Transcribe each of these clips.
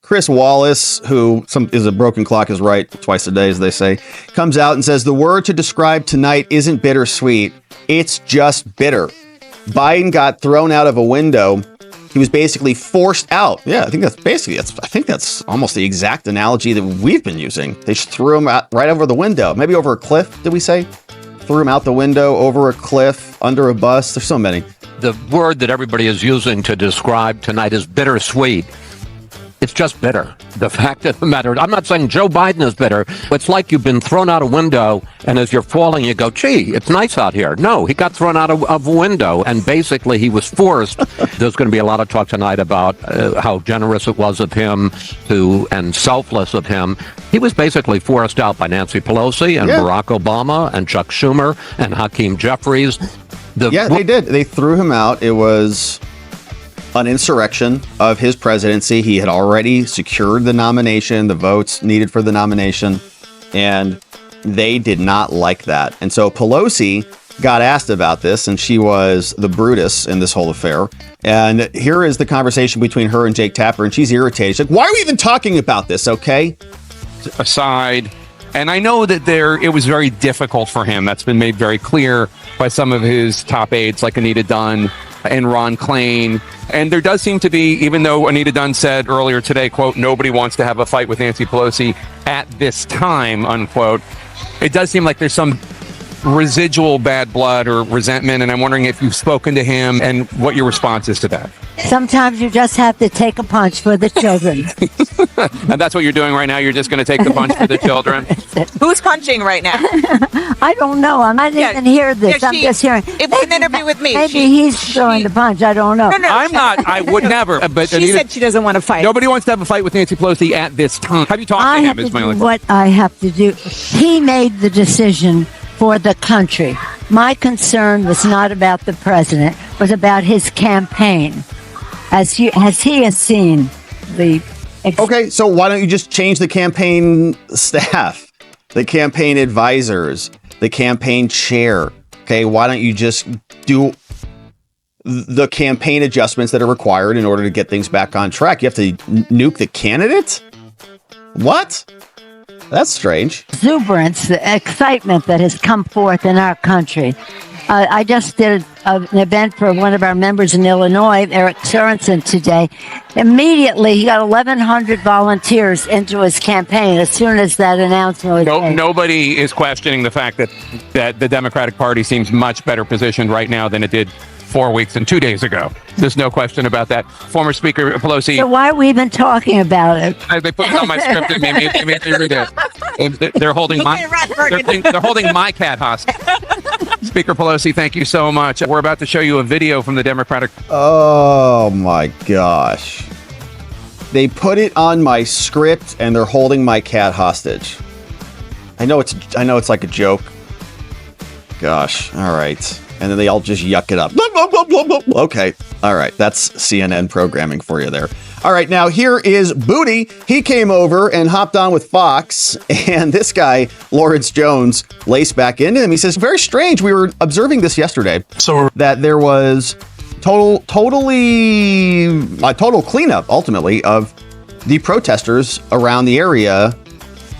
Chris Wallace, who is a broken clock is right twice a day, as they say, comes out and says the word to describe tonight isn't bittersweet. It's just bitter. Biden got thrown out of a window. He was basically forced out. Yeah, I think that's almost the exact analogy that we've been using. They just threw him out right over the window. Maybe over a cliff, did we say? Threw him out the window, over a cliff, under a bus. There's so many. The word that everybody is using to describe tonight is bittersweet. It's just bitter. The fact of the matter, I'm not saying Joe Biden is bitter. It's like you've been thrown out a window, and as you're falling, you go, gee, it's nice out here. No, he got thrown out of a window, and basically he was forced. There's going to be a lot of talk tonight about how generous it was of him and selfless of him. He was basically forced out by Nancy Pelosi and Barack Obama and Chuck Schumer and Hakeem Jeffries. They did. They threw him out. It was an insurrection of his presidency. He had already secured the nomination, the votes needed for the nomination, and they did not like that. And so Pelosi got asked about this, and she was the Brutus in this whole affair. And here is the conversation between her and Jake Tapper, and she's irritated. She's like, why are we even talking about this, okay? Aside, and I know that it was very difficult for him. That's been made very clear by some of his top aides like Anita Dunn and Ron Klain. And there does seem to be, even though Anita Dunn said earlier today, quote, nobody wants to have a fight with Nancy Pelosi at this time, unquote, it does seem like there's some residual bad blood or resentment. And I'm wondering if you've spoken to him and what your response is to that. Sometimes you just have to take a punch for the children. And that's what you're doing right now? You're just going to take the punch for the children? Who's punching right now? I don't know. I didn't even hear this. I'm just hearing. It was an interview with me. Maybe he's throwing the punch. I don't know. No, I'm not. I would never. But she said she doesn't want to fight. Nobody wants to have a fight with Nancy Pelosi at this time. Have you talked to him? Is my only what I have to do. He made the decision for the country. My concern was not about the president, but about his campaign. As he has seen the... Okay, so why don't you just change the campaign staff, the campaign advisors, the campaign chair? Okay, why don't you just do the campaign adjustments that are required in order to get things back on track? You have to nuke the candidate? What? That's strange. Exuberance, the excitement that has come forth in our country. I just did an event for one of our members in Illinois, Eric Sorensen, today. Immediately, he got 1,100 volunteers into his campaign as soon as that announcement was made. Nobody is questioning the fact that the Democratic Party seems much better positioned right now than it did 4 weeks and 2 days ago. There's no question about that. Former Speaker Pelosi. So why are we even talking about it? They put it on my script and made me read it. They're holding they're holding my cat hostage. Speaker Pelosi, thank you so much. We're about to show you a video from the Democratic. Oh my gosh. They put it on my script and they're holding my cat hostage. I know it's like a joke. Gosh. All right. And then they all just yuck it up. Okay. All right. That's CNN programming for you there. All right. Now here is Booty. He came over and hopped on with Fox. And this guy, Lawrence Jones, laced back into him. He says, very strange. We were observing this yesterday. So that there was total cleanup, ultimately, of the protesters around the area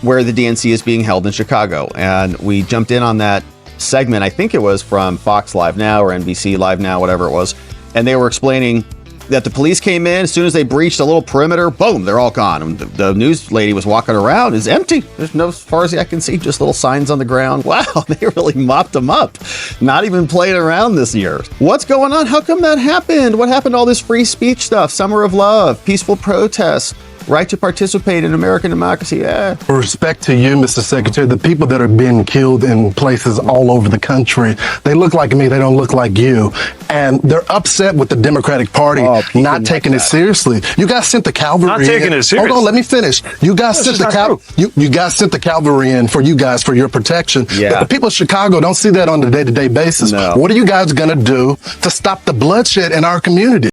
where the DNC is being held in Chicago. And we jumped in on that segment. I think it was from Fox Live Now or NBC Live Now, whatever it was. And they were explaining that the police came in as soon as they breached a little perimeter. Boom, they're all gone. And the news lady was walking around. It's empty. There's no, as far as I can see, just little signs on the ground. Wow, they really mopped them up. Not even playing around this year. What's going on? How come that happened? What happened to all this free speech stuff? Summer of love, peaceful protests, right to participate in American democracy. Yeah. Respect to you, Mr. Secretary, the people that are being killed in places all over the country, they look like me, they don't look like you. And they're upset with the Democratic Party not taking it seriously. You guys sent the cavalry not taking it seriously. Hold on, let me finish. You guys sent the you guys sent the cavalry in for you guys for your protection. Yeah. But the people of Chicago don't see that on a day-to-day basis. No. What are you guys going to do to stop the bloodshed in our community?